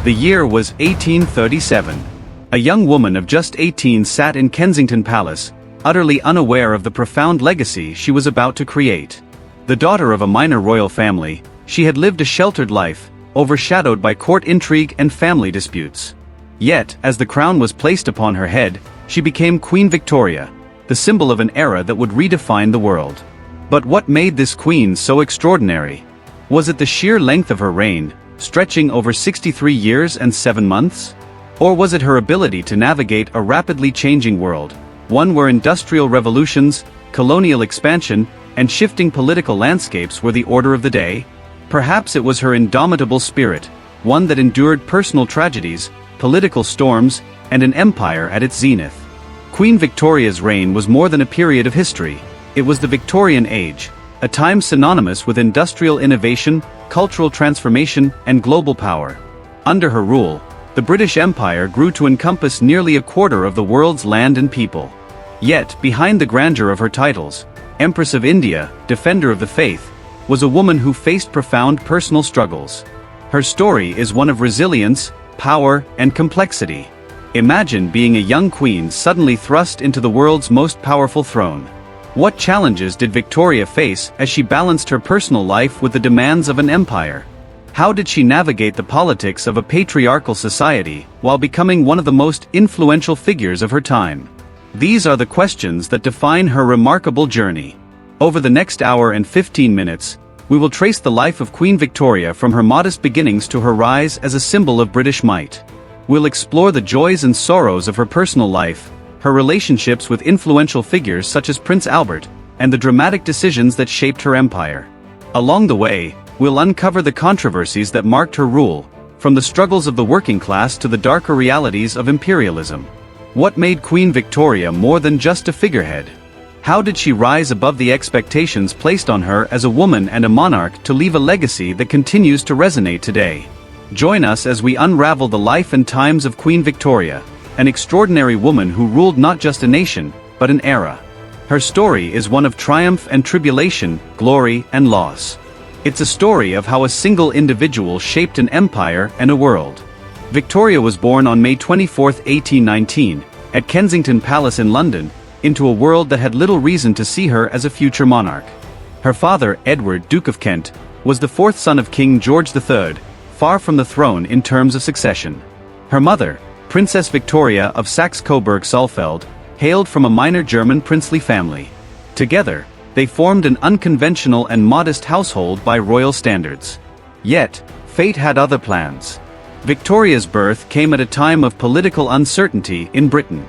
The year was 1837. A young woman of just 18 sat in Kensington Palace, utterly unaware of the profound legacy she was about to create. The daughter of a minor royal family, she had lived a sheltered life, overshadowed by court intrigue and family disputes. Yet, as the crown was placed upon her head, she became Queen Victoria, the symbol of an era that would redefine the world. But what made this queen so extraordinary? Was it the sheer length of her reign, stretching over 63 years and 7 months? Or was it her ability to navigate a rapidly changing world, one where industrial revolutions, colonial expansion, and shifting political landscapes were the order of the day? Perhaps it was her indomitable spirit, one that endured personal tragedies, political storms, and an empire at its zenith. Queen Victoria's reign was more than a period of history. It was the Victorian Age, a time synonymous with industrial innovation, cultural transformation, and global power. Under her rule, the British Empire grew to encompass nearly a quarter of the world's land and people. Yet, behind the grandeur of her titles, Empress of India, Defender of the Faith, was a woman who faced profound personal struggles. Her story is one of resilience, power, and complexity. Imagine being a young queen suddenly thrust into the world's most powerful throne. What challenges did Victoria face as she balanced her personal life with the demands of an empire? How did she navigate the politics of a patriarchal society while becoming one of the most influential figures of her time? These are the questions that define her remarkable journey. Over the next hour and 15 minutes, we will trace the life of Queen Victoria from her modest beginnings to her rise as a symbol of British might. We'll explore the joys and sorrows of her personal life, her relationships with influential figures such as Prince Albert, and the dramatic decisions that shaped her empire. Along the way, we'll uncover the controversies that marked her rule, from the struggles of the working class to the darker realities of imperialism. What made Queen Victoria more than just a figurehead? How did she rise above the expectations placed on her as a woman and a monarch to leave a legacy that continues to resonate today? Join us as we unravel the life and times of Queen Victoria, an extraordinary woman who ruled not just a nation, but an era. Her story is one of triumph and tribulation, glory and loss. It's a story of how a single individual shaped an empire and a world. Victoria was born on May 24, 1819, at Kensington Palace in London, into a world that had little reason to see her as a future monarch. Her father, Edward, Duke of Kent, was the fourth son of King George III, far from the throne in terms of succession. Her mother, Princess Victoria of Saxe-Coburg-Saalfeld, hailed from a minor German princely family. Together, they formed an unconventional and modest household by royal standards. Yet, fate had other plans. Victoria's birth came at a time of political uncertainty in Britain.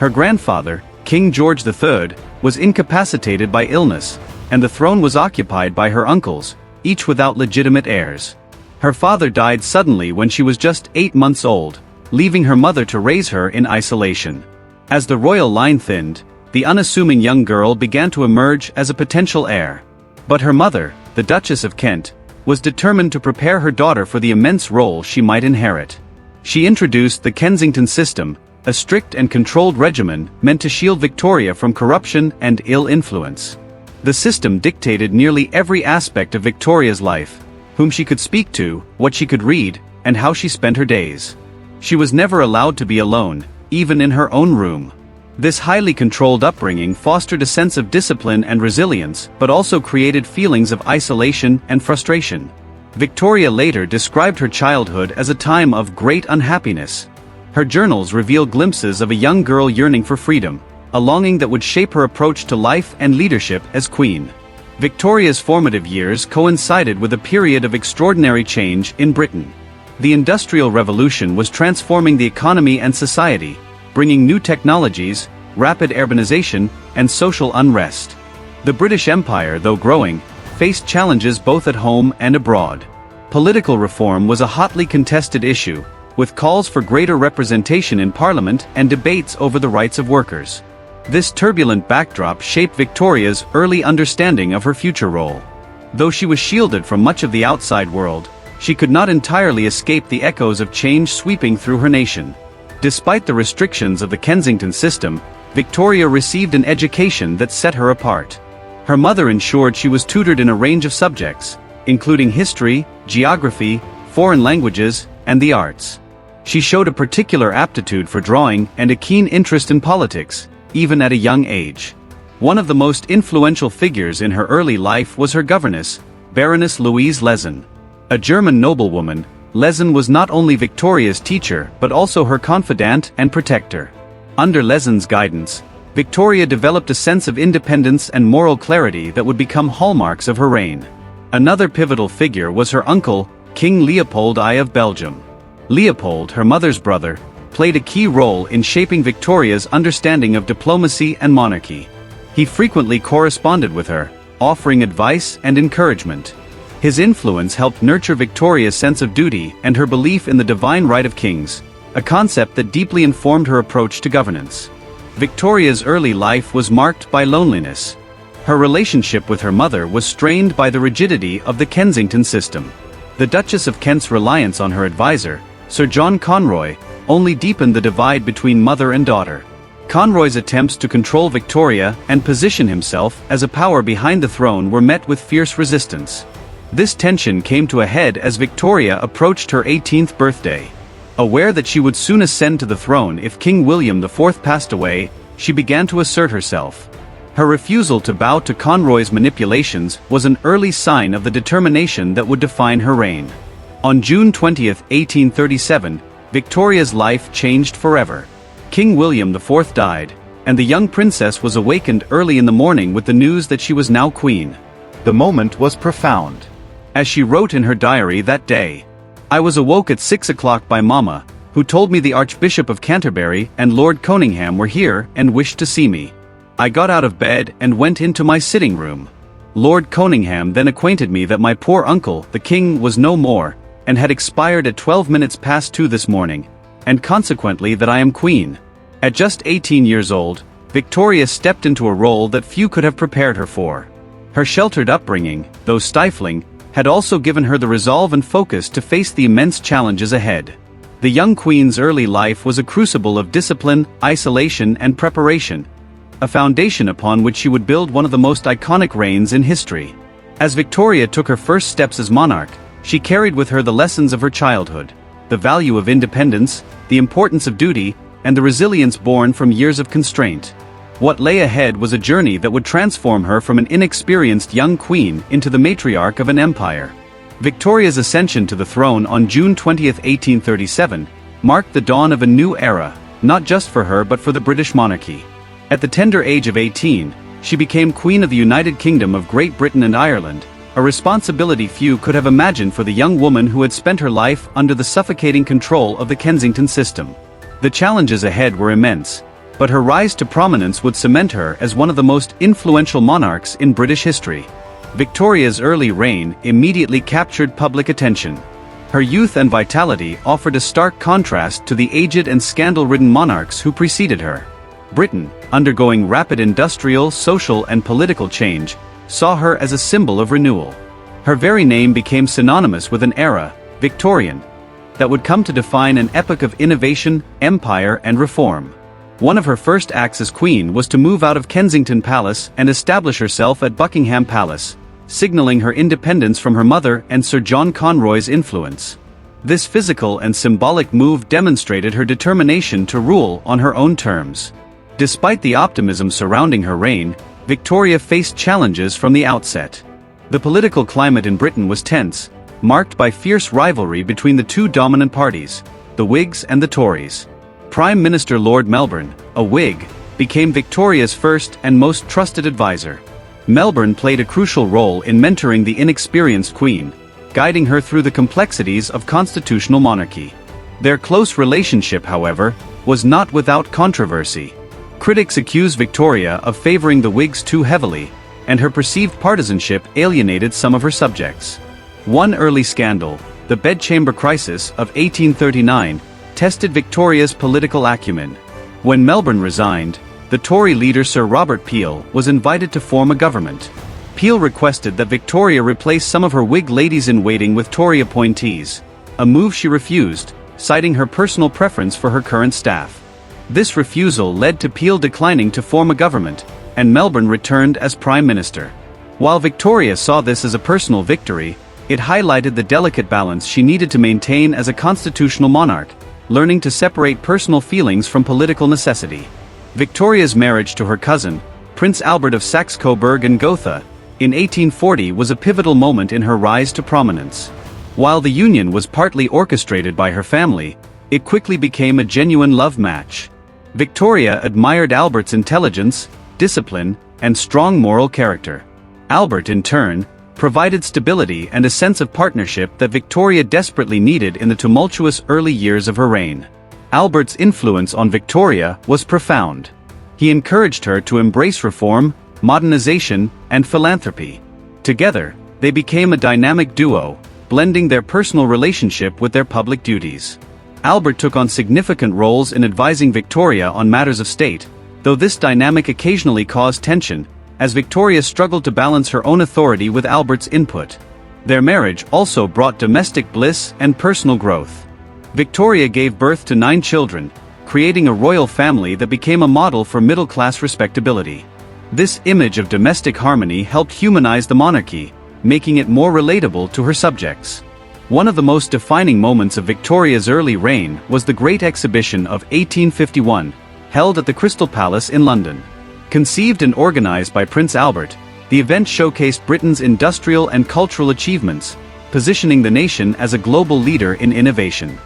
Her grandfather, King George III, was incapacitated by illness, and the throne was occupied by her uncles, each without legitimate heirs. Her father died suddenly when she was just 8 months old, leaving her mother to raise her in isolation. As the royal line thinned, the unassuming young girl began to emerge as a potential heir. But her mother, the Duchess of Kent, was determined to prepare her daughter for the immense role she might inherit. She introduced the Kensington system, a strict and controlled regimen meant to shield Victoria from corruption and ill influence. The system dictated nearly every aspect of Victoria's life: whom she could speak to, what she could read, and how she spent her days. She was never allowed to be alone, even in her own room. This highly controlled upbringing fostered a sense of discipline and resilience, but also created feelings of isolation and frustration. Victoria later described her childhood as a time of great unhappiness. Her journals reveal glimpses of a young girl yearning for freedom, a longing that would shape her approach to life and leadership as queen. Victoria's formative years coincided with a period of extraordinary change in Britain. The Industrial Revolution was transforming the economy and society, bringing new technologies, rapid urbanization, and social unrest. The British Empire, though growing, faced challenges both at home and abroad. Political reform was a hotly contested issue, with calls for greater representation in Parliament and debates over the rights of workers. This turbulent backdrop shaped Victoria's early understanding of her future role. Though she was shielded from much of the outside world, she could not entirely escape the echoes of change sweeping through her nation. Despite the restrictions of the Kensington system, Victoria received an education that set her apart. Her mother ensured she was tutored in a range of subjects, including history, geography, foreign languages, and the arts. She showed a particular aptitude for drawing and a keen interest in politics, even at a young age. One of the most influential figures in her early life was her governess, Baroness Louise Lezen. A German noblewoman, Lezen was not only Victoria's teacher but also her confidant and protector. Under Lezen's guidance, Victoria developed a sense of independence and moral clarity that would become hallmarks of her reign. Another pivotal figure was her uncle, King Leopold I of Belgium. Leopold, her mother's brother, played a key role in shaping Victoria's understanding of diplomacy and monarchy. He frequently corresponded with her, offering advice and encouragement. His influence helped nurture Victoria's sense of duty and her belief in the divine right of kings, a concept that deeply informed her approach to governance. Victoria's early life was marked by loneliness. Her relationship with her mother was strained by the rigidity of the Kensington system. The Duchess of Kent's reliance on her advisor, Sir John Conroy, only deepened the divide between mother and daughter. Conroy's attempts to control Victoria and position himself as a power behind the throne were met with fierce resistance. This tension came to a head as Victoria approached her 18th birthday. Aware that she would soon ascend to the throne if King William IV passed away, she began to assert herself. Her refusal to bow to Conroy's manipulations was an early sign of the determination that would define her reign. On June 20, 1837, Victoria's life changed forever. King William IV died, and the young princess was awakened early in the morning with the news that she was now queen. The moment was profound. As she wrote in her diary that day, "I was awoke at 6 o'clock by Mama, who told me the Archbishop of Canterbury and Lord Conyngham were here and wished to see me. I got out of bed and went into my sitting room. Lord Conyngham then acquainted me that my poor uncle, the king, was no more, and had expired at 12 minutes past 2 this morning, and consequently that I am queen." At just 18 years old, Victoria stepped into a role that few could have prepared her for. Her sheltered upbringing, though stifling, had also given her the resolve and focus to face the immense challenges ahead. The young queen's early life was a crucible of discipline, isolation, and preparation, a foundation upon which she would build one of the most iconic reigns in history. As Victoria took her first steps as monarch, she carried with her the lessons of her childhood, the value of independence, the importance of duty, and the resilience born from years of constraint. What lay ahead was a journey that would transform her from an inexperienced young queen into the matriarch of an empire. Victoria's ascension to the throne on June 20, 1837, marked the dawn of a new era, not just for her but for the British monarchy. At the tender age of 18, she became Queen of the United Kingdom of Great Britain and Ireland, a responsibility few could have imagined for the young woman who had spent her life under the suffocating control of the Kensington system. The challenges ahead were immense, but her rise to prominence would cement her as one of the most influential monarchs in British history. Victoria's early reign immediately captured public attention. Her youth and vitality offered a stark contrast to the aged and scandal-ridden monarchs who preceded her. Britain, undergoing rapid industrial, social, and political change, saw her as a symbol of renewal. Her very name became synonymous with an era, Victorian, that would come to define an epoch of innovation, empire, and reform. One of her first acts as queen was to move out of Kensington Palace and establish herself at Buckingham Palace, signaling her independence from her mother and Sir John Conroy's influence. This physical and symbolic move demonstrated her determination to rule on her own terms. Despite the optimism surrounding her reign, Victoria faced challenges from the outset. The political climate in Britain was tense, marked by fierce rivalry between the two dominant parties, the Whigs and the Tories. Prime Minister Lord Melbourne, a Whig, became Victoria's first and most trusted advisor. Melbourne played a crucial role in mentoring the inexperienced Queen, guiding her through the complexities of constitutional monarchy. Their close relationship, however, was not without controversy. Critics accused Victoria of favoring the Whigs too heavily, and her perceived partisanship alienated some of her subjects. One early scandal, the bedchamber crisis of 1839, tested Victoria's political acumen. When Melbourne resigned, the Tory leader Sir Robert Peel was invited to form a government. Peel requested that Victoria replace some of her Whig ladies-in-waiting with Tory appointees, a move she refused, citing her personal preference for her current staff. This refusal led to Peel declining to form a government, and Melbourne returned as Prime Minister. While Victoria saw this as a personal victory, It highlighted the delicate balance she needed to maintain as a constitutional monarch, learning to separate personal feelings from political necessity. Victoria's marriage to her cousin, Prince Albert of Saxe-Coburg and Gotha, in 1840 was a pivotal moment in her rise to prominence. While the union was partly orchestrated by her family, it quickly became a genuine love match. Victoria admired Albert's intelligence, discipline, and strong moral character. Albert, in turn, provided stability and a sense of partnership that Victoria desperately needed in the tumultuous early years of her reign. Albert's influence on Victoria was profound. He encouraged her to embrace reform, modernization, and philanthropy. Together, they became a dynamic duo, blending their personal relationship with their public duties. Albert took on significant roles in advising Victoria on matters of state, though this dynamic occasionally caused tension, as Victoria struggled to balance her own authority with Albert's input. Their marriage also brought domestic bliss and personal growth. Victoria gave birth to 9 children, creating a royal family that became a model for middle-class respectability. This image of domestic harmony helped humanize the monarchy, making it more relatable to her subjects. One of the most defining moments of Victoria's early reign was the Great Exhibition of 1851, held at the Crystal Palace in London. Conceived and organized by Prince Albert, the event showcased Britain's industrial and cultural achievements, positioning the nation as a global leader in innovation.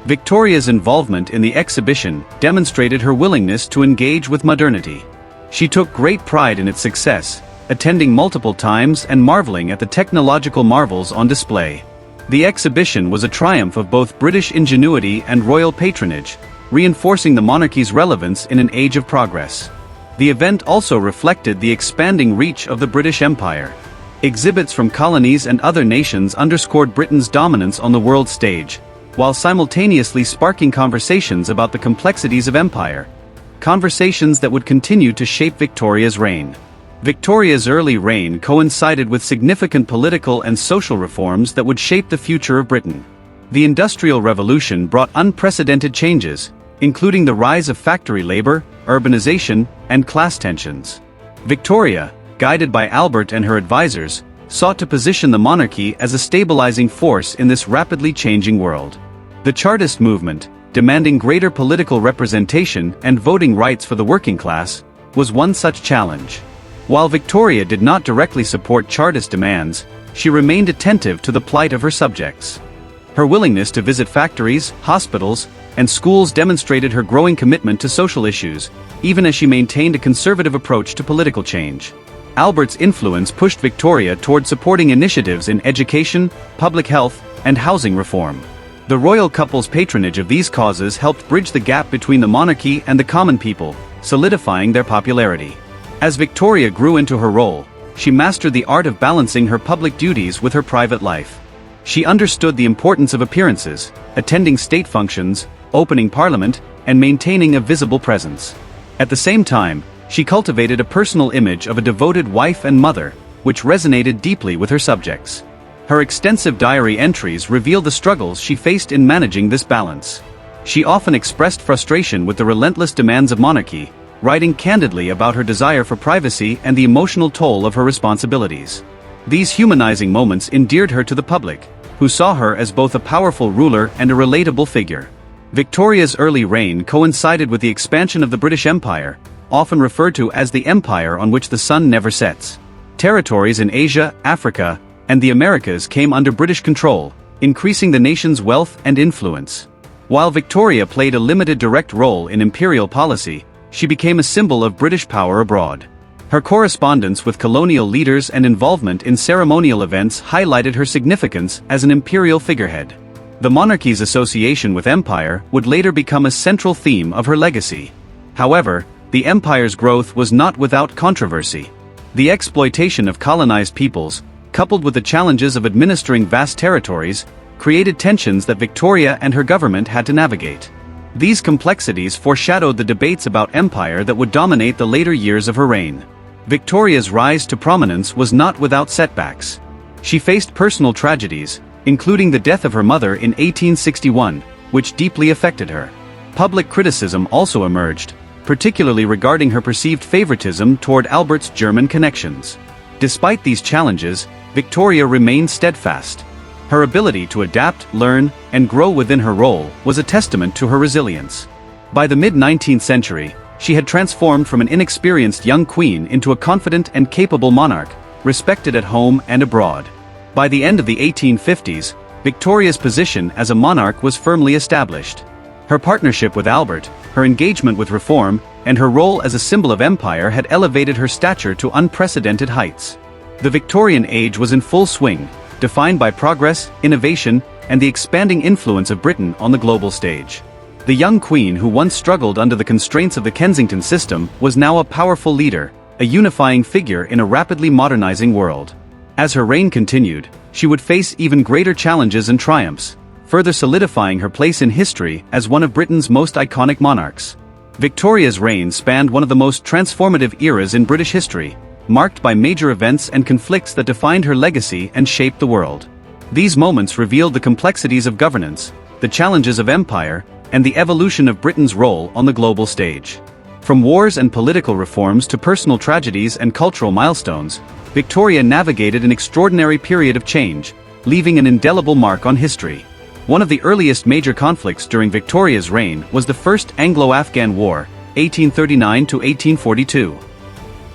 Victoria's involvement in the exhibition demonstrated her willingness to engage with modernity. She took great pride in its success, attending multiple times and marveling at the technological marvels on display. The exhibition was a triumph of both British ingenuity and royal patronage, reinforcing the monarchy's relevance in an age of progress. The event also reflected the expanding reach of the British Empire. Exhibits from colonies and other nations underscored Britain's dominance on the world stage, while simultaneously sparking conversations about the complexities of empire. Conversations that would continue to shape Victoria's reign. Victoria's early reign coincided with significant political and social reforms that would shape the future of Britain. The Industrial Revolution brought unprecedented changes, including the rise of factory labor, urbanization, and class tensions. Victoria, guided by Albert and her advisors, sought to position the monarchy as a stabilizing force in this rapidly changing world. The Chartist movement, demanding greater political representation and voting rights for the working class, was one such challenge. While Victoria did not directly support Chartist demands, she remained attentive to the plight of her subjects. Her willingness to visit factories, hospitals, and schools demonstrated her growing commitment to social issues, even as she maintained a conservative approach to political change. Albert's influence pushed Victoria toward supporting initiatives in education, public health, and housing reform. The royal couple's patronage of these causes helped bridge the gap between the monarchy and the common people, solidifying their popularity. As Victoria grew into her role, she mastered the art of balancing her public duties with her private life. She understood the importance of appearances, attending state functions, opening parliament, and maintaining a visible presence. At the same time, she cultivated a personal image of a devoted wife and mother, which resonated deeply with her subjects. Her extensive diary entries reveal the struggles she faced in managing this balance. She often expressed frustration with the relentless demands of monarchy, writing candidly about her desire for privacy and the emotional toll of her responsibilities. These humanizing moments endeared her to the public, who saw her as both a powerful ruler and a relatable figure. Victoria's early reign coincided with the expansion of the British Empire, often referred to as the empire on which the sun never sets. Territories in Asia, Africa, and the Americas came under British control, increasing the nation's wealth and influence. While Victoria played a limited direct role in imperial policy, she became a symbol of British power abroad. Her correspondence with colonial leaders and involvement in ceremonial events highlighted her significance as an imperial figurehead. The monarchy's association with empire would later become a central theme of her legacy. However, the empire's growth was not without controversy. The exploitation of colonized peoples, coupled with the challenges of administering vast territories, created tensions that Victoria and her government had to navigate. These complexities foreshadowed the debates about empire that would dominate the later years of her reign. Victoria's rise to prominence was not without setbacks. She faced personal tragedies, including the death of her mother in 1861, which deeply affected her. Public criticism also emerged, particularly regarding her perceived favoritism toward Albert's German connections. Despite these challenges, Victoria remained steadfast. Her ability to adapt, learn, and grow within her role was a testament to her resilience. By the mid-19th century, she had transformed from an inexperienced young queen into a confident and capable monarch, respected at home and abroad. By the end of the 1850s, Victoria's position as a monarch was firmly established. Her partnership with Albert, her engagement with reform, and her role as a symbol of empire had elevated her stature to unprecedented heights. The Victorian Age was in full swing, defined by progress, innovation, and the expanding influence of Britain on the global stage. The young queen who once struggled under the constraints of the Kensington system was now a powerful leader, a unifying figure in a rapidly modernizing world. As her reign continued, she would face even greater challenges and triumphs, further solidifying her place in history as one of Britain's most iconic monarchs. Victoria's reign spanned one of the most transformative eras in British history, marked by major events and conflicts that defined her legacy and shaped the world. These moments revealed the complexities of governance, the challenges of empire, and the evolution of Britain's role on the global stage. From wars and political reforms to personal tragedies and cultural milestones, Victoria navigated an extraordinary period of change, leaving an indelible mark on history. One of the earliest major conflicts during Victoria's reign was the First Anglo-Afghan War, 1839 to 1842.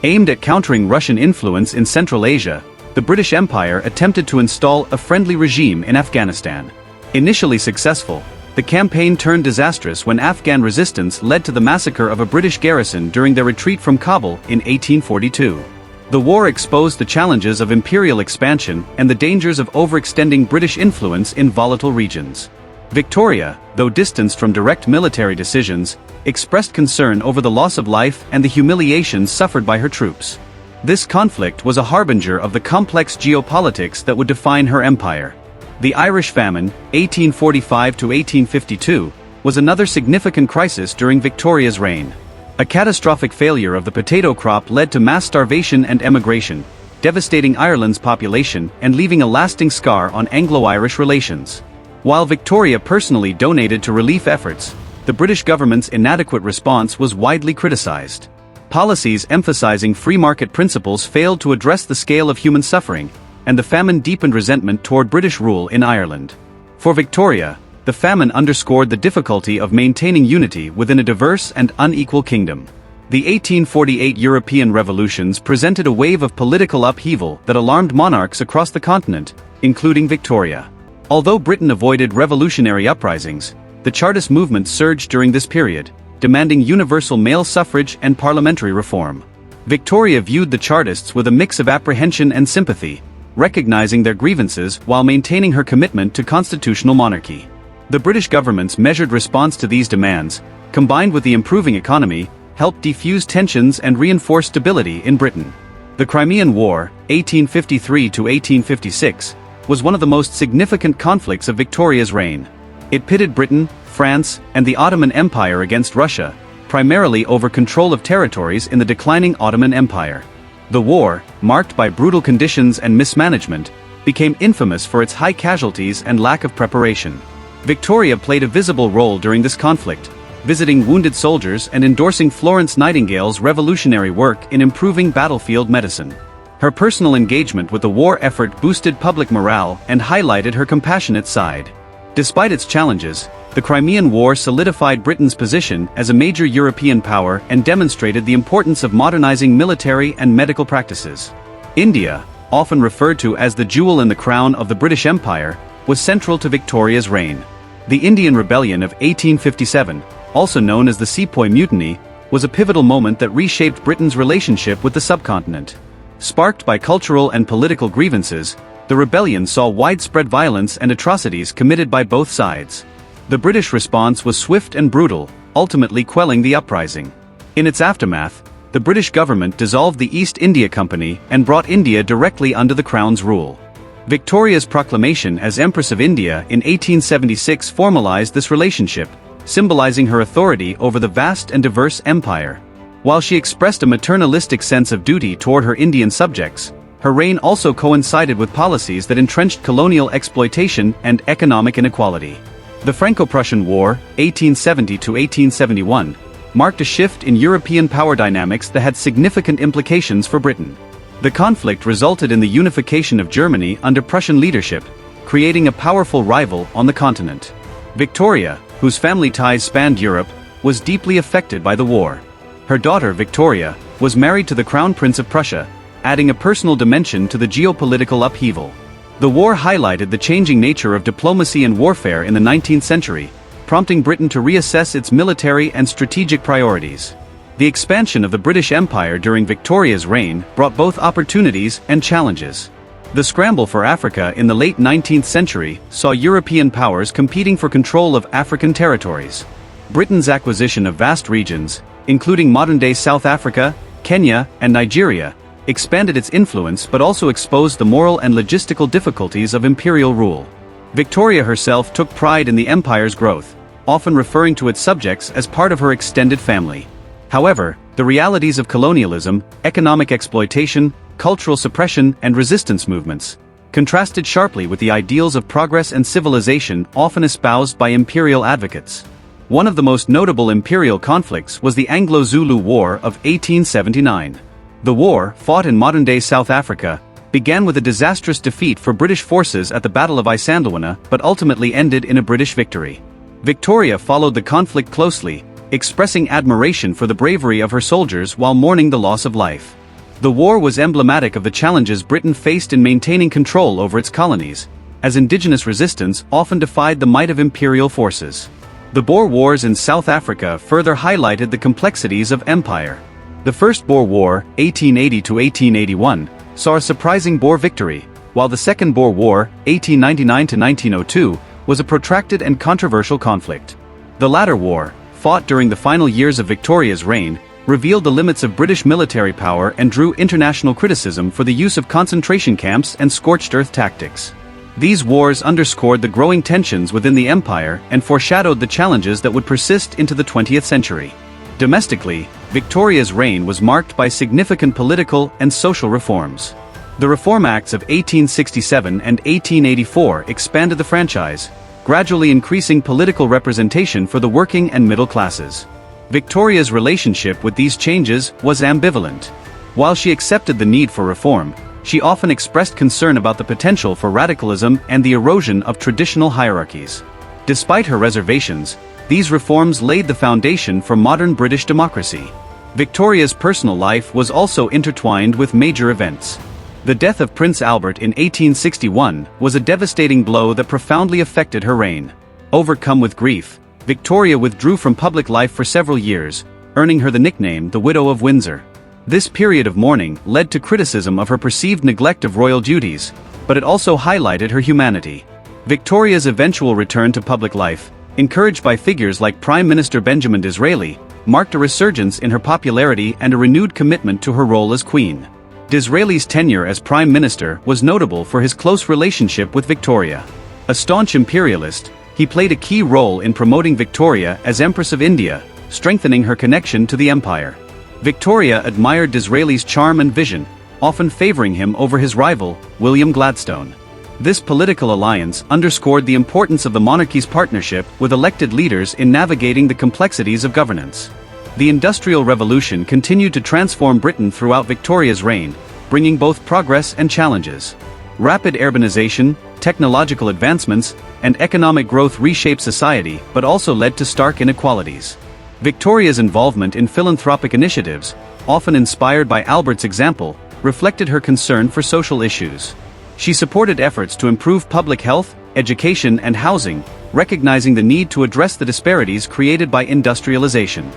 Aimed at countering Russian influence in Central Asia, the British Empire attempted to install a friendly regime in Afghanistan. Initially successful, the campaign turned disastrous when Afghan resistance led to the massacre of a British garrison during their retreat from Kabul in 1842. The war exposed the challenges of imperial expansion and the dangers of overextending British influence in volatile regions. Victoria, though distanced from direct military decisions, expressed concern over the loss of life and the humiliations suffered by her troops. This conflict was a harbinger of the complex geopolitics that would define her empire. The Irish famine, 1845 to 1852, was another significant crisis during Victoria's reign. A catastrophic failure of the potato crop led to mass starvation and emigration, devastating Ireland's population and leaving a lasting scar on Anglo-Irish relations. While Victoria personally donated to relief efforts, the British government's inadequate response was widely criticized. Policies emphasizing free market principles failed to address the scale of human suffering, and the famine deepened resentment toward British rule in Ireland. For Victoria, the famine underscored the difficulty of maintaining unity within a diverse and unequal kingdom. The 1848 European revolutions presented a wave of political upheaval that alarmed monarchs across the continent, including Victoria. Although Britain avoided revolutionary uprisings, the Chartist movement surged during this period, demanding universal male suffrage and parliamentary reform. Victoria viewed the Chartists with a mix of apprehension and sympathy, recognizing their grievances while maintaining her commitment to constitutional monarchy. The British government's measured response to these demands, combined with the improving economy, helped defuse tensions and reinforce stability in Britain. The Crimean War, 1853 to 1856, was one of the most significant conflicts of Victoria's reign. It pitted Britain, France, and the Ottoman Empire against Russia, primarily over control of territories in the declining Ottoman Empire. The war, marked by brutal conditions and mismanagement, became infamous for its high casualties and lack of preparation. Victoria played a visible role during this conflict, visiting wounded soldiers and endorsing Florence Nightingale's revolutionary work in improving battlefield medicine. Her personal engagement with the war effort boosted public morale and highlighted her compassionate side. Despite its challenges, the Crimean War solidified Britain's position as a major European power and demonstrated the importance of modernizing military and medical practices. India, often referred to as the jewel in the crown of the British Empire, was central to Victoria's reign. The Indian Rebellion of 1857, also known as the Sepoy Mutiny, was a pivotal moment that reshaped Britain's relationship with the subcontinent. Sparked by cultural and political grievances, the rebellion saw widespread violence and atrocities committed by both sides. The British response was swift and brutal, ultimately quelling the uprising. In its aftermath, the British government dissolved the East India Company and brought India directly under the Crown's rule. Victoria's proclamation as Empress of India in 1876 formalized this relationship, symbolizing her authority over the vast and diverse empire. While she expressed a maternalistic sense of duty toward her Indian subjects, her reign also coincided with policies that entrenched colonial exploitation and economic inequality. The Franco-Prussian War, 1870 to 1871, marked a shift in European power dynamics that had significant implications for Britain. The conflict resulted in the unification of Germany under Prussian leadership, creating a powerful rival on the continent. Victoria, whose family ties spanned Europe, was deeply affected by the war. Her daughter Victoria was married to the Crown Prince of Prussia, adding a personal dimension to the geopolitical upheaval. The war highlighted the changing nature of diplomacy and warfare in the 19th century, prompting Britain to reassess its military and strategic priorities. The expansion of the British Empire during Victoria's reign brought both opportunities and challenges. The scramble for Africa in the late 19th century saw European powers competing for control of African territories. Britain's acquisition of vast regions, including modern-day South Africa, Kenya, and Nigeria, expanded its influence but also exposed the moral and logistical difficulties of imperial rule. Victoria herself took pride in the empire's growth, often referring to its subjects as part of her extended family. However, the realities of colonialism, economic exploitation, cultural suppression, and resistance movements contrasted sharply with the ideals of progress and civilization often espoused by imperial advocates. One of the most notable imperial conflicts was the Anglo-Zulu War of 1879. The war, fought in modern-day South Africa, began with a disastrous defeat for British forces at the Battle of Isandlwana but ultimately ended in a British victory. Victoria followed the conflict closely, expressing admiration for the bravery of her soldiers while mourning the loss of life. The war was emblematic of the challenges Britain faced in maintaining control over its colonies, as indigenous resistance often defied the might of imperial forces. The Boer Wars in South Africa further highlighted the complexities of empire. The First Boer War, 1880 to 1881, saw a surprising Boer victory, while the Second Boer War, 1899 to 1902, was a protracted and controversial conflict. The latter war, fought during the final years of Victoria's reign, revealed the limits of British military power and drew international criticism for the use of concentration camps and scorched earth tactics. These wars underscored the growing tensions within the empire and foreshadowed the challenges that would persist into the 20th century. Domestically, Victoria's reign was marked by significant political and social reforms. The Reform Acts of 1867 and 1884 expanded the franchise, gradually increasing political representation for the working and middle classes. Victoria's relationship with these changes was ambivalent. While she accepted the need for reform, she often expressed concern about the potential for radicalism and the erosion of traditional hierarchies. Despite her reservations, these reforms laid the foundation for modern British democracy. Victoria's personal life was also intertwined with major events. The death of Prince Albert in 1861 was a devastating blow that profoundly affected her reign. Overcome with grief, Victoria withdrew from public life for several years, earning her the nickname the Widow of Windsor. This period of mourning led to criticism of her perceived neglect of royal duties, but it also highlighted her humanity. Victoria's eventual return to public life, encouraged by figures like Prime Minister Benjamin Disraeli, marked a resurgence in her popularity and a renewed commitment to her role as Queen. Disraeli's tenure as Prime Minister was notable for his close relationship with Victoria. A staunch imperialist, he played a key role in promoting Victoria as Empress of India, strengthening her connection to the empire. Victoria admired Disraeli's charm and vision, often favoring him over his rival, William Gladstone. This political alliance underscored the importance of the monarchy's partnership with elected leaders in navigating the complexities of governance. The Industrial Revolution continued to transform Britain throughout Victoria's reign, bringing both progress and challenges. Rapid urbanization, technological advancements, and economic growth reshaped society but also led to stark inequalities. Victoria's involvement in philanthropic initiatives, often inspired by Albert's example, reflected her concern for social issues. She supported efforts to improve public health, education, and housing, recognizing the need to address the disparities created by industrialization.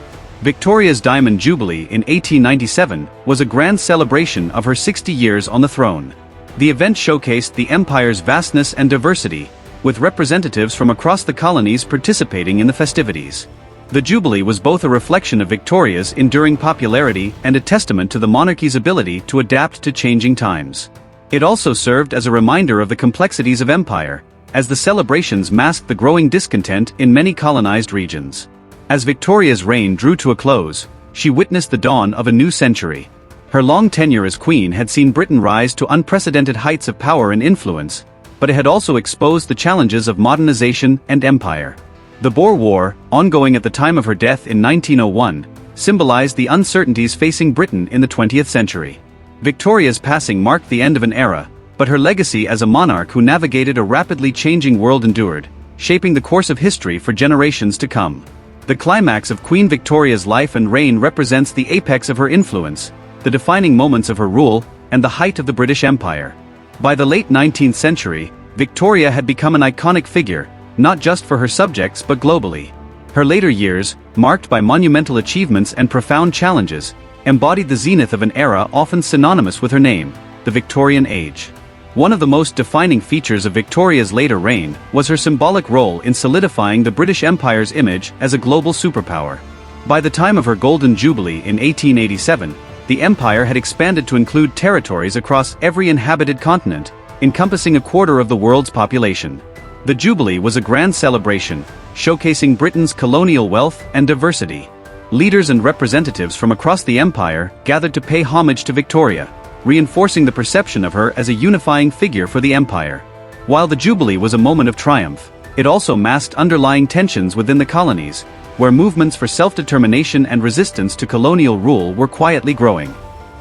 Victoria's Diamond Jubilee in 1897 was a grand celebration of her 60 years on the throne. The event showcased the empire's vastness and diversity, with representatives from across the colonies participating in the festivities. The Jubilee was both a reflection of Victoria's enduring popularity and a testament to the monarchy's ability to adapt to changing times. It also served as a reminder of the complexities of empire, as the celebrations masked the growing discontent in many colonized regions. As Victoria's reign drew to a close, she witnessed the dawn of a new century. Her long tenure as queen had seen Britain rise to unprecedented heights of power and influence, but it had also exposed the challenges of modernization and empire. The Boer War, ongoing at the time of her death in 1901, symbolized the uncertainties facing Britain in the 20th century. Victoria's passing marked the end of an era, but her legacy as a monarch who navigated a rapidly changing world endured, shaping the course of history for generations to come. The climax of Queen Victoria's life and reign represents the apex of her influence, the defining moments of her rule, and the height of the British Empire. By the late 19th century, Victoria had become an iconic figure, not just for her subjects but globally. Her later years, marked by monumental achievements and profound challenges, embodied the zenith of an era often synonymous with her name, the Victorian Age. One of the most defining features of Victoria's later reign was her symbolic role in solidifying the British Empire's image as a global superpower. By the time of her Golden Jubilee in 1887, the empire had expanded to include territories across every inhabited continent, encompassing a quarter of the world's population. The Jubilee was a grand celebration, showcasing Britain's colonial wealth and diversity. Leaders and representatives from across the empire gathered to pay homage to Victoria, reinforcing the perception of her as a unifying figure for the empire. While the Jubilee was a moment of triumph, it also masked underlying tensions within the colonies, where movements for self-determination and resistance to colonial rule were quietly growing.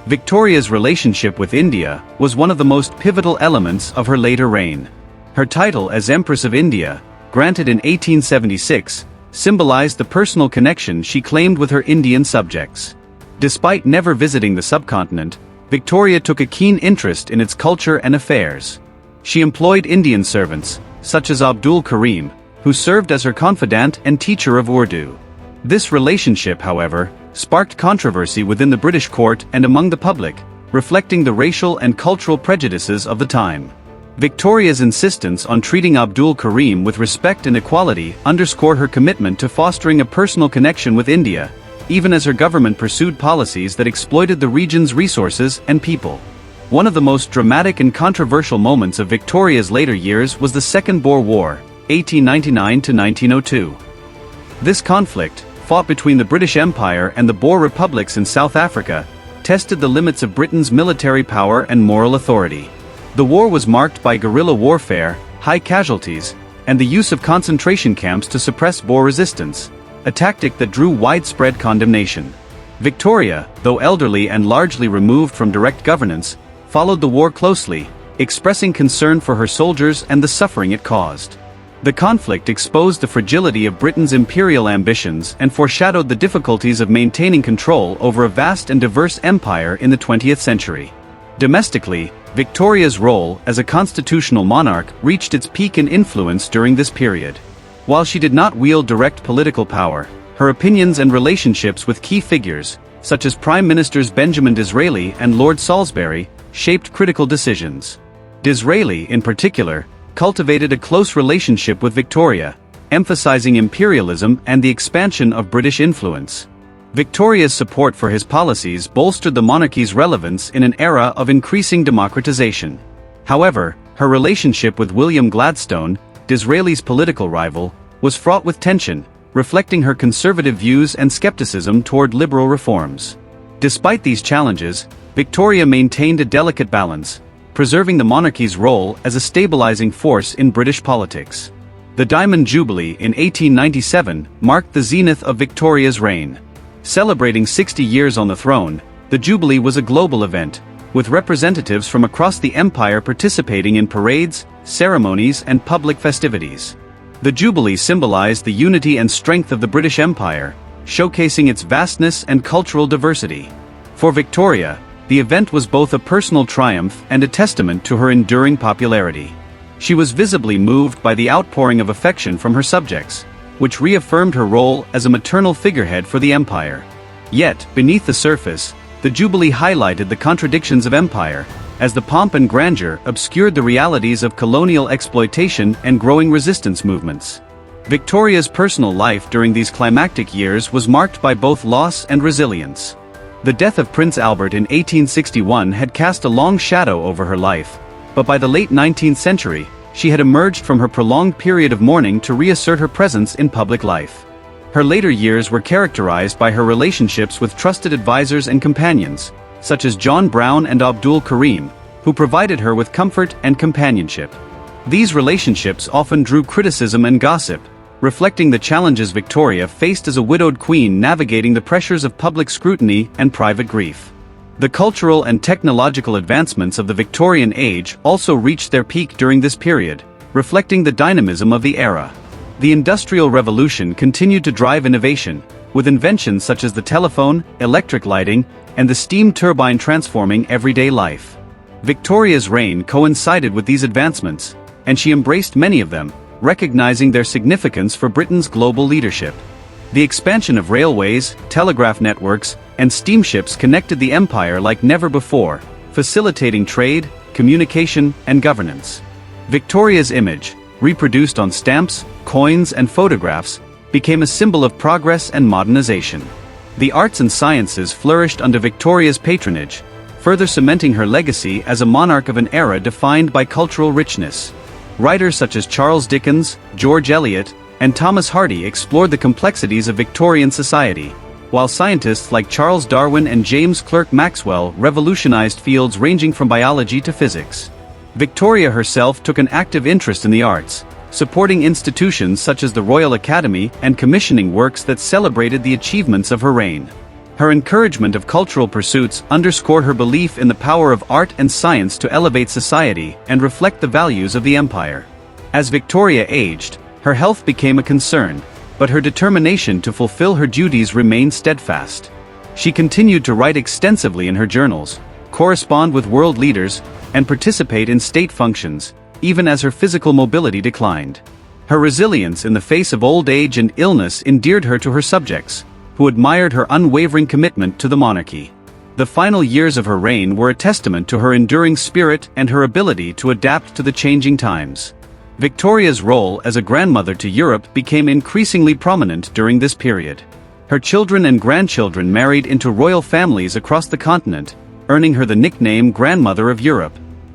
Victoria's relationship with India was one of the most pivotal elements of her later reign. Her title as Empress of India, granted in 1876, symbolized the personal connection she claimed with her Indian subjects. Despite never visiting the subcontinent, Victoria took a keen interest in its culture and affairs. She employed Indian servants, such as Abdul Karim, who served as her confidant and teacher of Urdu. This relationship, however, sparked controversy within the British court and among the public, reflecting the racial and cultural prejudices of the time. Victoria's insistence on treating Abdul Karim with respect and equality underscored her commitment to fostering a personal connection with India, even as her government pursued policies that exploited the region's resources and people. One of the most dramatic and controversial moments of Victoria's later years was the Second Boer War, 1899 to 1902. This conflict, fought between the British Empire and the Boer republics in South Africa, tested the limits of Britain's military power and moral authority. The war was marked by guerrilla warfare, high casualties, and the use of concentration camps to suppress Boer resistance, a tactic that drew widespread condemnation. Victoria, though elderly and largely removed from direct governance, followed the war closely, expressing concern for her soldiers and the suffering it caused. The conflict exposed the fragility of Britain's imperial ambitions and foreshadowed the difficulties of maintaining control over a vast and diverse empire in the 20th century. Domestically, Victoria's role as a constitutional monarch reached its peak in influence during this period. While she did not wield direct political power, her opinions and relationships with key figures, such as Prime Ministers Benjamin Disraeli and Lord Salisbury, shaped critical decisions. Disraeli, in particular, cultivated a close relationship with Victoria, emphasizing imperialism and the expansion of British influence. Victoria's support for his policies bolstered the monarchy's relevance in an era of increasing democratization. However, her relationship with William Gladstone, Disraeli's political rival, was fraught with tension, reflecting her conservative views and skepticism toward liberal reforms. Despite these challenges, Victoria maintained a delicate balance, preserving the monarchy's role as a stabilizing force in British politics. The Diamond Jubilee in 1897 marked the zenith of Victoria's reign. Celebrating 60 years on the throne, the Jubilee was a global event, with representatives from across the empire participating in parades, ceremonies, and public festivities. The Jubilee symbolized the unity and strength of the British Empire, showcasing its vastness and cultural diversity. For Victoria, the event was both a personal triumph and a testament to her enduring popularity. She was visibly moved by the outpouring of affection from her subjects, which reaffirmed her role as a maternal figurehead for the empire. Yet, beneath the surface, the Jubilee highlighted the contradictions of empire, as the pomp and grandeur obscured the realities of colonial exploitation and growing resistance movements. Victoria's personal life during these climactic years was marked by both loss and resilience. The death of Prince Albert in 1861 had cast a long shadow over her life, but by the late 19th century, she had emerged from her prolonged period of mourning to reassert her presence in public life. Her later years were characterized by her relationships with trusted advisors and companions, such as John Brown and Abdul Karim, who provided her with comfort and companionship. These relationships often drew criticism and gossip, reflecting the challenges Victoria faced as a widowed queen navigating the pressures of public scrutiny and private grief. The cultural and technological advancements of the Victorian Age also reached their peak during this period, reflecting the dynamism of the era. The Industrial Revolution continued to drive innovation, with inventions such as the telephone, electric lighting, and the steam turbine transforming everyday life. Victoria's reign coincided with these advancements, and she embraced many of them, recognizing their significance for Britain's global leadership. The expansion of railways, telegraph networks, and steamships connected the empire like never before, facilitating trade, communication, and governance. Victoria's image, reproduced on stamps, coins, and photographs, became a symbol of progress and modernization. The arts and sciences flourished under Victoria's patronage, further cementing her legacy as a monarch of an era defined by cultural richness. Writers such as Charles Dickens, George Eliot, and Thomas Hardy explored the complexities of Victorian society, while scientists like Charles Darwin and James Clerk Maxwell revolutionized fields ranging from biology to physics. Victoria herself took an active interest in the arts, supporting institutions such as the Royal Academy and commissioning works that celebrated the achievements of her reign. Her encouragement of cultural pursuits underscored her belief in the power of art and science to elevate society and reflect the values of the empire. As Victoria aged, her health became a concern, but her determination to fulfill her duties remained steadfast. She continued to write extensively in her journals, correspond with world leaders, and participate in state functions, even as her physical mobility declined. Her resilience in the face of old age and illness endeared her to her subjects, who admired her unwavering commitment to the monarchy. The final years of her reign were a testament to her enduring spirit and her ability to adapt to the changing times. Victoria's role as a grandmother to Europe became increasingly prominent during this period. Her children and grandchildren married into royal families across the continent, earning her the nickname Grandmother of Europe.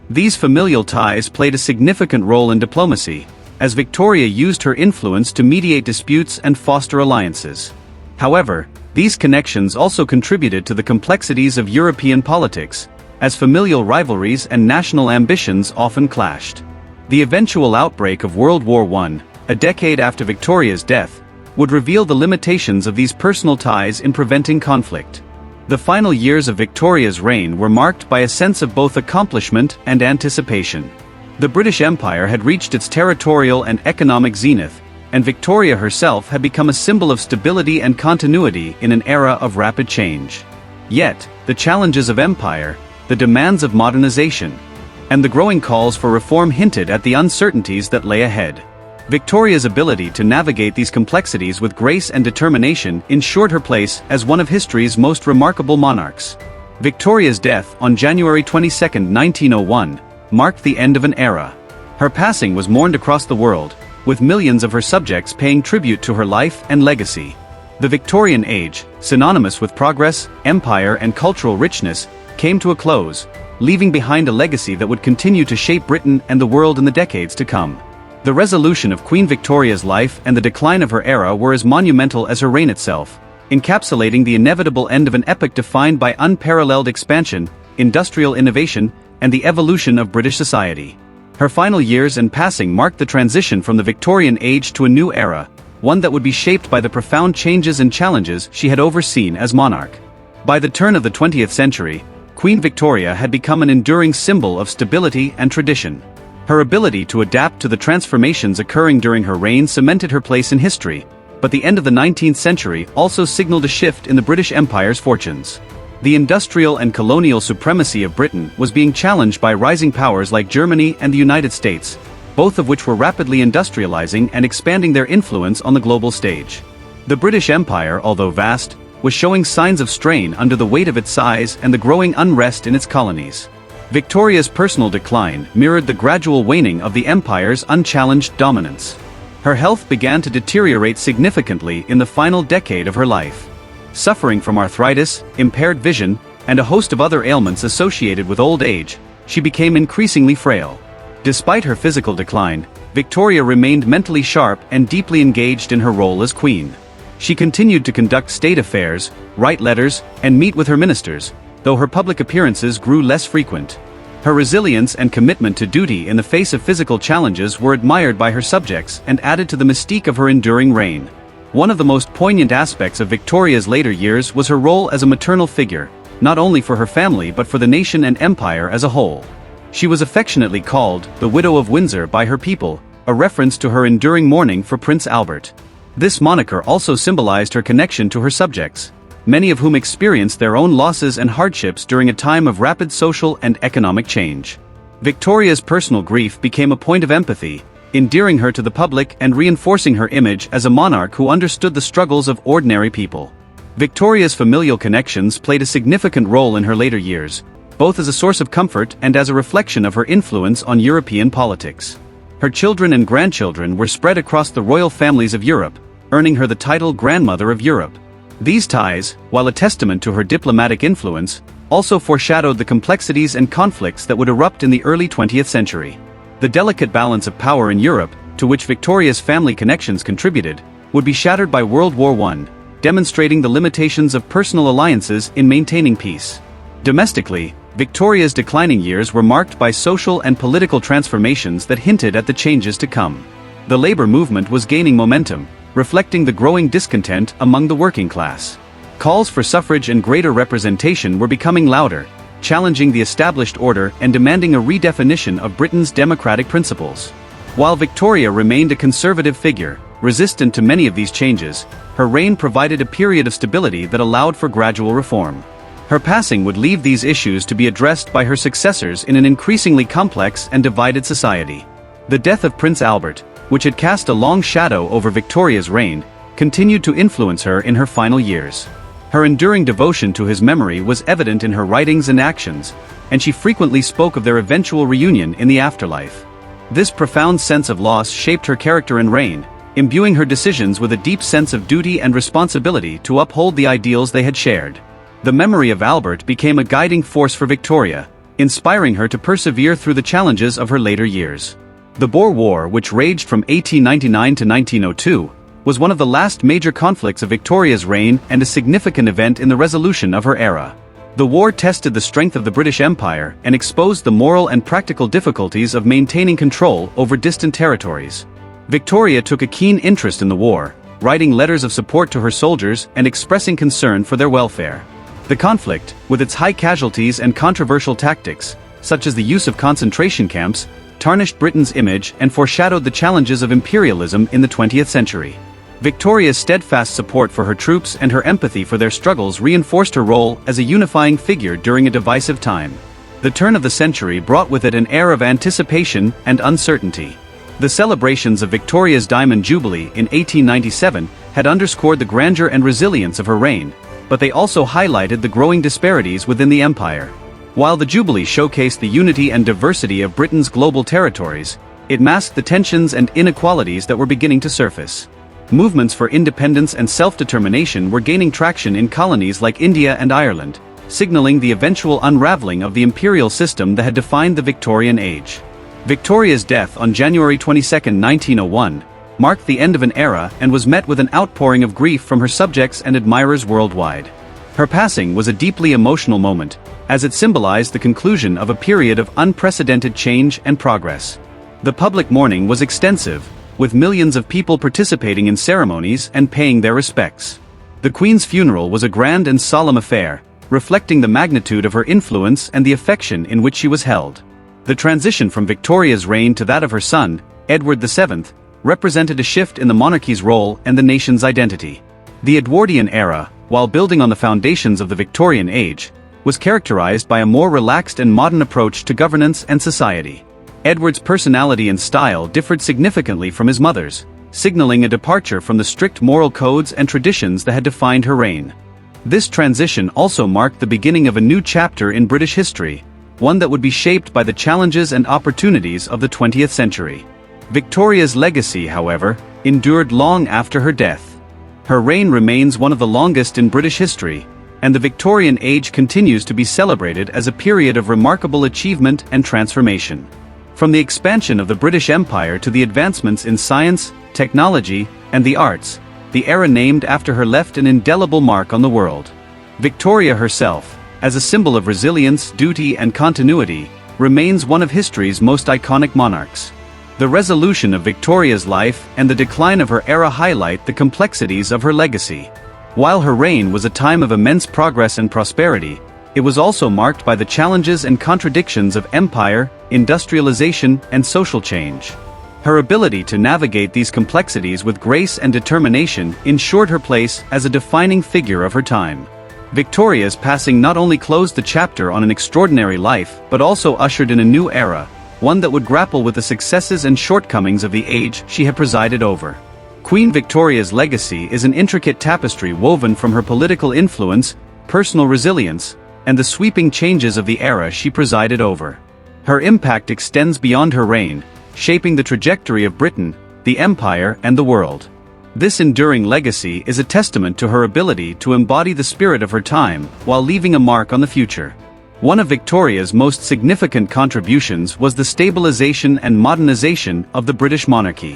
These familial ties played a significant role in diplomacy, as Victoria used her influence to mediate disputes and foster alliances. However, these connections also contributed to the complexities of European politics, as familial rivalries and national ambitions often clashed. The eventual outbreak of World War I, a decade after Victoria's death, would reveal the limitations of these personal ties in preventing conflict. The final years of Victoria's reign were marked by a sense of both accomplishment and anticipation. The British Empire had reached its territorial and economic zenith, and Victoria herself had become a symbol of stability and continuity in an era of rapid change. Yet, the challenges of empire, the demands of modernization, and the growing calls for reform hinted at the uncertainties that lay ahead. Victoria's ability to navigate these complexities with grace and determination ensured her place as one of history's most remarkable monarchs. Victoria's death on January 22, 1901, marked the end of an era. Her passing was mourned across the world, with millions of her subjects paying tribute to her life and legacy. The Victorian Age, synonymous with progress, empire, and cultural richness, came to a close, leaving behind a legacy that would continue to shape Britain and the world in the decades to come. The resolution of Queen Victoria's life and the decline of her era were as monumental as her reign itself, encapsulating the inevitable end of an epoch defined by unparalleled expansion, industrial innovation, and the evolution of British society. Her final years and passing marked the transition from the Victorian Age to a new era, one that would be shaped by the profound changes and challenges she had overseen as monarch. By the turn of the 20th century, Queen Victoria had become an enduring symbol of stability and tradition. Her ability to adapt to the transformations occurring during her reign cemented her place in history, but the end of the 19th century also signaled a shift in the British Empire's fortunes. The industrial and colonial supremacy of Britain was being challenged by rising powers like Germany and the United States, both of which were rapidly industrializing and expanding their influence on the global stage. The British Empire, although vast, was showing signs of strain under the weight of its size and the growing unrest in its colonies. Victoria's personal decline mirrored the gradual waning of the empire's unchallenged dominance. Her health began to deteriorate significantly in the final decade of her life. Suffering from arthritis, impaired vision, and a host of other ailments associated with old age, she became increasingly frail. Despite her physical decline, Victoria remained mentally sharp and deeply engaged in her role as queen. She continued to conduct state affairs, write letters, and meet with her ministers, though her public appearances grew less frequent. Her resilience and commitment to duty in the face of physical challenges were admired by her subjects and added to the mystique of her enduring reign. One of the most poignant aspects of Victoria's later years was her role as a maternal figure, not only for her family but for the nation and empire as a whole. She was affectionately called the Widow of Windsor by her people, a reference to her enduring mourning for Prince Albert. This moniker also symbolized her connection to her subjects, many of whom experienced their own losses and hardships during a time of rapid social and economic change. Victoria's personal grief became a point of empathy, endearing her to the public and reinforcing her image as a monarch who understood the struggles of ordinary people. Victoria's familial connections played a significant role in her later years, both as a source of comfort and as a reflection of her influence on European politics. Her children and grandchildren were spread across the royal families of Europe, earning her the title Grandmother of Europe. These ties, while a testament to her diplomatic influence, also foreshadowed the complexities and conflicts that would erupt in the early 20th century. The delicate balance of power in Europe, to which Victoria's family connections contributed, would be shattered by World War I, demonstrating the limitations of personal alliances in maintaining peace. Domestically, Victoria's declining years were marked by social and political transformations that hinted at the changes to come. The labor movement was gaining momentum, reflecting the growing discontent among the working class. Calls for suffrage and greater representation were becoming louder, challenging the established order and demanding a redefinition of Britain's democratic principles. While Victoria remained a conservative figure, resistant to many of these changes, her reign provided a period of stability that allowed for gradual reform. Her passing would leave these issues to be addressed by her successors in an increasingly complex and divided society. The death of Prince Albert, which had cast a long shadow over Victoria's reign, continued to influence her in her final years. Her enduring devotion to his memory was evident in her writings and actions, and she frequently spoke of their eventual reunion in the afterlife. This profound sense of loss shaped her character and reign, imbuing her decisions with a deep sense of duty and responsibility to uphold the ideals they had shared. The memory of Albert became a guiding force for Victoria, inspiring her to persevere through the challenges of her later years. The Boer War, which raged from 1899 to 1902, was one of the last major conflicts of Victoria's reign and a significant event in the resolution of her era. The war tested the strength of the British Empire and exposed the moral and practical difficulties of maintaining control over distant territories. Victoria took a keen interest in the war, writing letters of support to her soldiers and expressing concern for their welfare. The conflict, with its high casualties and controversial tactics, such as the use of concentration camps, tarnished Britain's image and foreshadowed the challenges of imperialism in the 20th century. Victoria's steadfast support for her troops and her empathy for their struggles reinforced her role as a unifying figure during a divisive time. The turn of the century brought with it an air of anticipation and uncertainty. The celebrations of Victoria's Diamond Jubilee in 1897 had underscored the grandeur and resilience of her reign, but they also highlighted the growing disparities within the empire. While the Jubilee showcased the unity and diversity of Britain's global territories, it masked the tensions and inequalities that were beginning to surface. Movements for independence and self-determination were gaining traction in colonies like India and Ireland, signaling the eventual unraveling of the imperial system that had defined the Victorian Age. Victoria's death on January 22, 1901, marked the end of an era and was met with an outpouring of grief from her subjects and admirers worldwide. Her passing was a deeply emotional moment, as it symbolized the conclusion of a period of unprecedented change and progress. The public mourning was extensive, with millions of people participating in ceremonies and paying their respects. The Queen's funeral was a grand and solemn affair, reflecting the magnitude of her influence and the affection in which she was held. The transition from Victoria's reign to that of her son, Edward VII, represented a shift in the monarchy's role and the nation's identity. The Edwardian era, while building on the foundations of the Victorian Age, was characterized by a more relaxed and modern approach to governance and society. Edward's personality and style differed significantly from his mother's, signaling a departure from the strict moral codes and traditions that had defined her reign. This transition also marked the beginning of a new chapter in British history, one that would be shaped by the challenges and opportunities of the 20th century. Victoria's legacy, however, endured long after her death. Her reign remains one of the longest in British history, and the Victorian Age continues to be celebrated as a period of remarkable achievement and transformation. From the expansion of the British Empire to the advancements in science, technology, and the arts, the era named after her left an indelible mark on the world. Victoria herself, as a symbol of resilience, duty, and continuity, remains one of history's most iconic monarchs. The resolution of Victoria's life and the decline of her era highlight the complexities of her legacy. While her reign was a time of immense progress and prosperity, it was also marked by the challenges and contradictions of empire, industrialization, and social change. Her ability to navigate these complexities with grace and determination ensured her place as a defining figure of her time. Victoria's passing not only closed the chapter on an extraordinary life but also ushered in a new era, one that would grapple with the successes and shortcomings of the age she had presided over. Queen Victoria's legacy is an intricate tapestry woven from her political influence, personal resilience, and the sweeping changes of the era she presided over. Her impact extends beyond her reign, shaping the trajectory of Britain, the Empire, and the world. This enduring legacy is a testament to her ability to embody the spirit of her time while leaving a mark on the future. One of Victoria's most significant contributions was the stabilization and modernization of the British monarchy.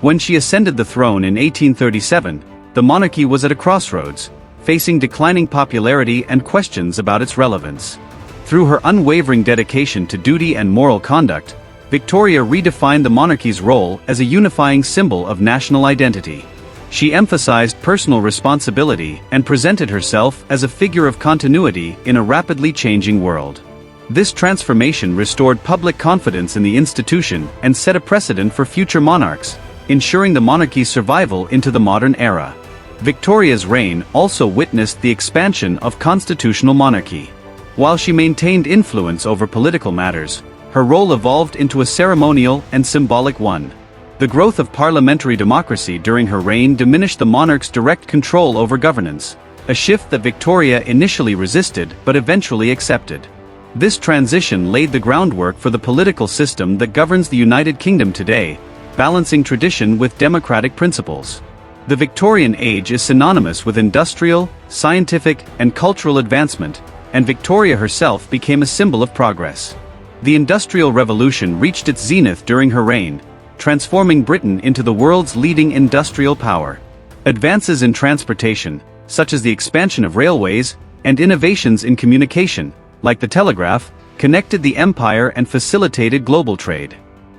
When she ascended the throne in 1837, the monarchy was at a crossroads, facing declining popularity and questions about its relevance. Through her unwavering dedication to duty and moral conduct, Victoria redefined the monarchy's role as a unifying symbol of national identity. She emphasized personal responsibility and presented herself as a figure of continuity in a rapidly changing world. This transformation restored public confidence in the institution and set a precedent for future monarchs, ensuring the monarchy's survival into the modern era. Victoria's reign also witnessed the expansion of constitutional monarchy. While she maintained influence over political matters, her role evolved into a ceremonial and symbolic one. The growth of parliamentary democracy during her reign diminished the monarch's direct control over governance, a shift that Victoria initially resisted but eventually accepted. This transition laid the groundwork for the political system that governs the United Kingdom today, balancing tradition with democratic principles. The Victorian Age is synonymous with industrial, scientific, and cultural advancement, and Victoria herself became a symbol of progress. The Industrial Revolution reached its zenith during her reign, transforming Britain into the world's leading industrial power. Advances in transportation, such as the expansion of railways, and innovations in communication, like the telegraph, connected the empire and facilitated global trade.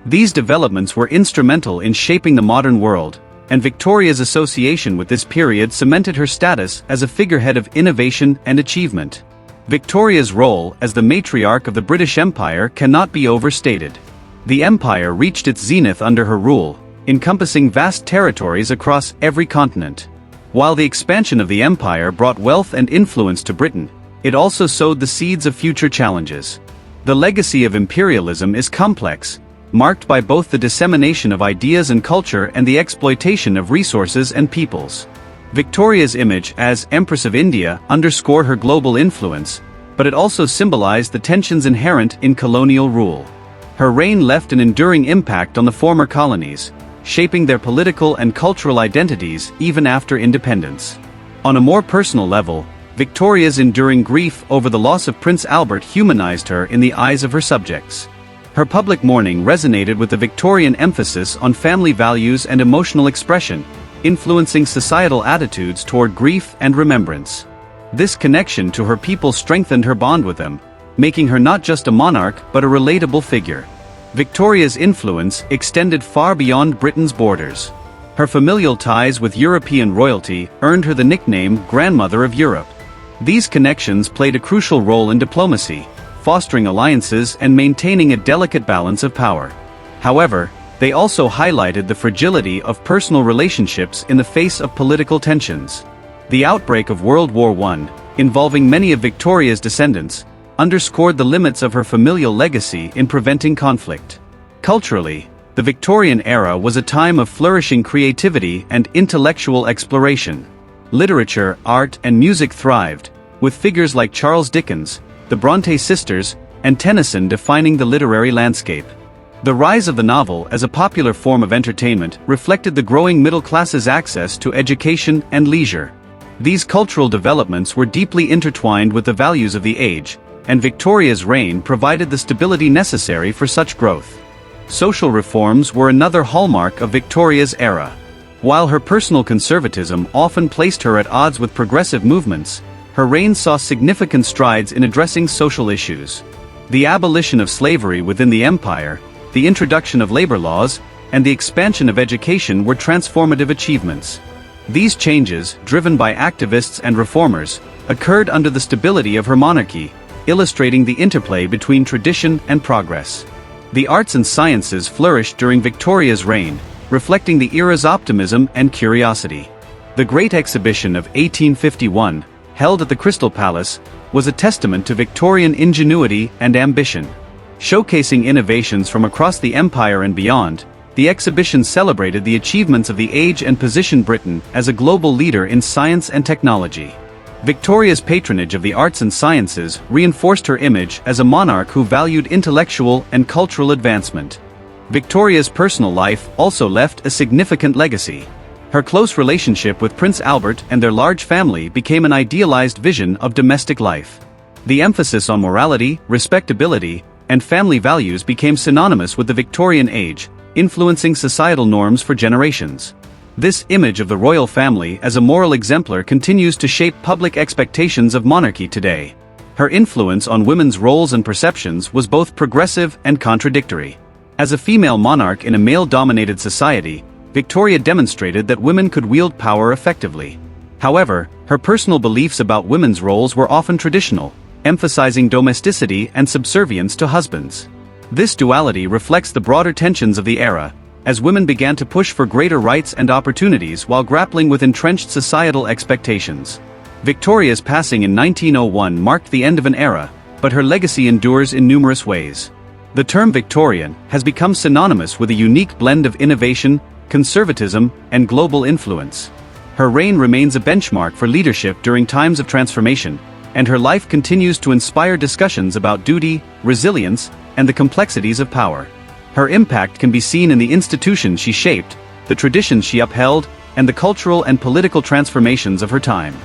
These developments were instrumental in shaping the modern world, and Victoria's association with this period cemented her status as a figurehead of innovation and achievement. Victoria's role as the matriarch of the British Empire cannot be overstated. The empire reached its zenith under her rule, encompassing vast territories across every continent. While the expansion of the empire brought wealth and influence to Britain, it also sowed the seeds of future challenges. The legacy of imperialism is complex, marked by both the dissemination of ideas and culture and the exploitation of resources and peoples. Victoria's image as Empress of India underscored her global influence, but it also symbolized the tensions inherent in colonial rule. Her reign left an enduring impact on the former colonies, shaping their political and cultural identities even after independence. On a more personal level, Victoria's enduring grief over the loss of Prince Albert humanized her in the eyes of her subjects. Her public mourning resonated with the Victorian emphasis on family values and emotional expression, influencing societal attitudes toward grief and remembrance. This connection to her people strengthened her bond with them, making her not just a monarch but a relatable figure. Victoria's influence extended far beyond Britain's borders. Her familial ties with European royalty earned her the nickname Grandmother of Europe. These connections played a crucial role in diplomacy, fostering alliances and maintaining a delicate balance of power. However, they also highlighted the fragility of personal relationships in the face of political tensions. The outbreak of World War I, involving many of Victoria's descendants, underscored the limits of her familial legacy in preventing conflict. Culturally, the Victorian era was a time of flourishing creativity and intellectual exploration. Literature, art, and music thrived, with figures like Charles Dickens, the Bronte sisters, and Tennyson defining the literary landscape. The rise of the novel as a popular form of entertainment reflected the growing middle class's access to education and leisure. These cultural developments were deeply intertwined with the values of the age, and Victoria's reign provided the stability necessary for such growth. Social reforms were another hallmark of Victoria's era. While her personal conservatism often placed her at odds with progressive movements, her reign saw significant strides in addressing social issues. The abolition of slavery within the empire, the introduction of labor laws, and the expansion of education were transformative achievements. These changes, driven by activists and reformers, occurred under the stability of her monarchy, illustrating the interplay between tradition and progress. The arts and sciences flourished during Victoria's reign, reflecting the era's optimism and curiosity. The Great Exhibition of 1851, held at the Crystal Palace, was a testament to Victorian ingenuity and ambition. Showcasing innovations from across the empire and beyond, the exhibition celebrated the achievements of the age and positioned Britain as a global leader in science and technology. Victoria's patronage of the arts and sciences reinforced her image as a monarch who valued intellectual and cultural advancement. Victoria's personal life also left a significant legacy. Her close relationship with Prince Albert and their large family became an idealized vision of domestic life. The emphasis on morality, respectability, and family values became synonymous with the Victorian Age, influencing societal norms for generations. This image of the royal family as a moral exemplar continues to shape public expectations of monarchy today. Her influence on women's roles and perceptions was both progressive and contradictory. As a female monarch in a male-dominated society, Victoria demonstrated that women could wield power effectively. However, her personal beliefs about women's roles were often traditional, emphasizing domesticity and subservience to husbands. This duality reflects the broader tensions of the era, as women began to push for greater rights and opportunities while grappling with entrenched societal expectations. Victoria's passing in 1901 marked the end of an era, but her legacy endures in numerous ways. The term Victorian has become synonymous with a unique blend of innovation, conservatism, and global influence. Her reign remains a benchmark for leadership during times of transformation, and her life continues to inspire discussions about duty, resilience, and the complexities of power. Her impact can be seen in the institutions she shaped, the traditions she upheld, and the cultural and political transformations of her time.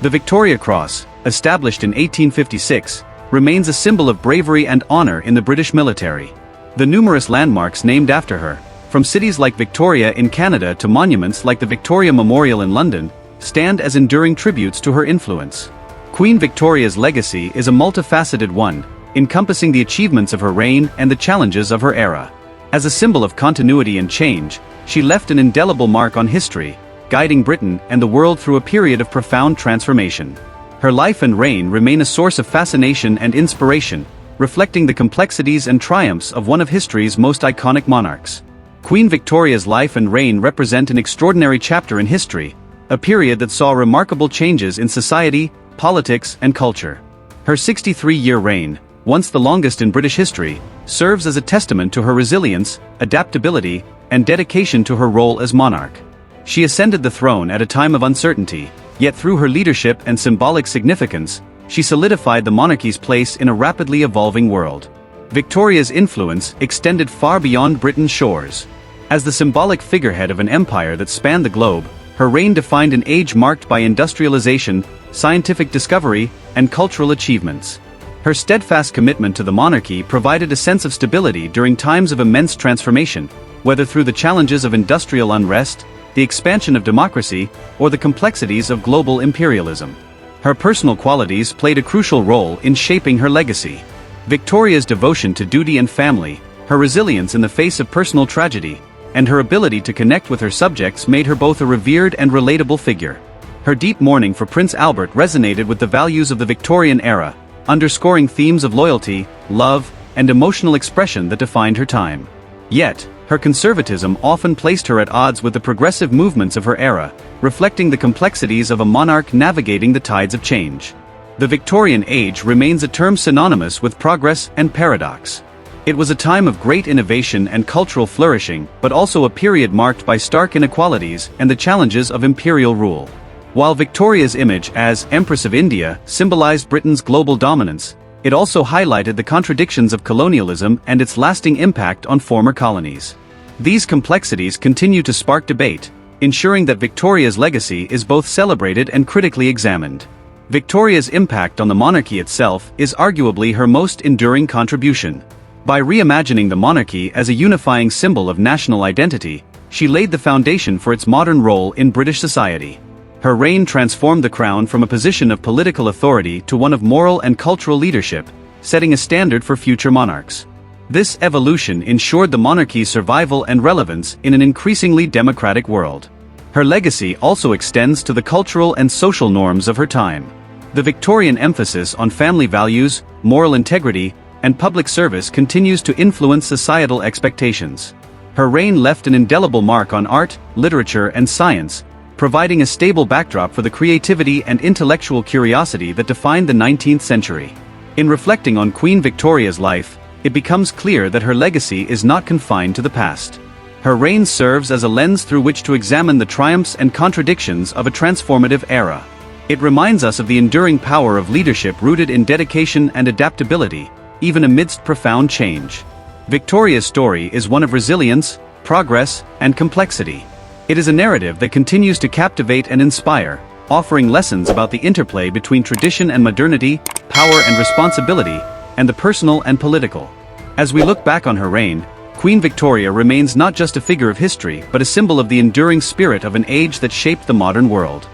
The Victoria Cross, established in 1856, remains a symbol of bravery and honor in the British military. The numerous landmarks named after her, from cities like Victoria in Canada to monuments like the Victoria Memorial in London, stand as enduring tributes to her influence. Queen Victoria's legacy is a multifaceted one, encompassing the achievements of her reign and the challenges of her era. As a symbol of continuity and change, she left an indelible mark on history, guiding Britain and the world through a period of profound transformation. Her life and reign remain a source of fascination and inspiration, reflecting the complexities and triumphs of one of history's most iconic monarchs. Queen Victoria's life and reign represent an extraordinary chapter in history, a period that saw remarkable changes in society, politics, and culture. Her 63-year reign, once the longest in British history, serves as a testament to her resilience, adaptability, and dedication to her role as monarch. She ascended the throne at a time of uncertainty, yet through her leadership and symbolic significance, she solidified the monarchy's place in a rapidly evolving world. Victoria's influence extended far beyond Britain's shores. As the symbolic figurehead of an empire that spanned the globe, her reign defined an age marked by industrialization, scientific discovery, and cultural achievements. Her steadfast commitment to the monarchy provided a sense of stability during times of immense transformation, whether through the challenges of industrial unrest, the expansion of democracy, or the complexities of global imperialism. Her personal qualities played a crucial role in shaping her legacy. Victoria's devotion to duty and family, her resilience in the face of personal tragedy, and her ability to connect with her subjects made her both a revered and relatable figure. Her deep mourning for Prince Albert resonated with the values of the Victorian era, underscoring themes of loyalty, love, and emotional expression that defined her time. Yet, her conservatism often placed her at odds with the progressive movements of her era, reflecting the complexities of a monarch navigating the tides of change. The Victorian Age remains a term synonymous with progress and paradox. It was a time of great innovation and cultural flourishing, but also a period marked by stark inequalities and the challenges of imperial rule. While Victoria's image as Empress of India symbolized Britain's global dominance, it also highlighted the contradictions of colonialism and its lasting impact on former colonies. These complexities continue to spark debate, ensuring that Victoria's legacy is both celebrated and critically examined. Victoria's impact on the monarchy itself is arguably her most enduring contribution. By reimagining the monarchy as a unifying symbol of national identity, she laid the foundation for its modern role in British society. Her reign transformed the crown from a position of political authority to one of moral and cultural leadership, setting a standard for future monarchs. This evolution ensured the monarchy's survival and relevance in an increasingly democratic world. Her legacy also extends to the cultural and social norms of her time. The Victorian emphasis on family values, moral integrity, and public service continues to influence societal expectations. Her reign left an indelible mark on art, literature, and science, providing a stable backdrop for the creativity and intellectual curiosity that defined the 19th century. In reflecting on Queen Victoria's life, it becomes clear that her legacy is not confined to the past. Her reign serves as a lens through which to examine the triumphs and contradictions of a transformative era. It reminds us of the enduring power of leadership rooted in dedication and adaptability, even amidst profound change. Victoria's story is one of resilience, progress, and complexity. It is a narrative that continues to captivate and inspire, offering lessons about the interplay between tradition and modernity, power and responsibility, and the personal and political. As we look back on her reign, Queen Victoria remains not just a figure of history but a symbol of the enduring spirit of an age that shaped the modern world.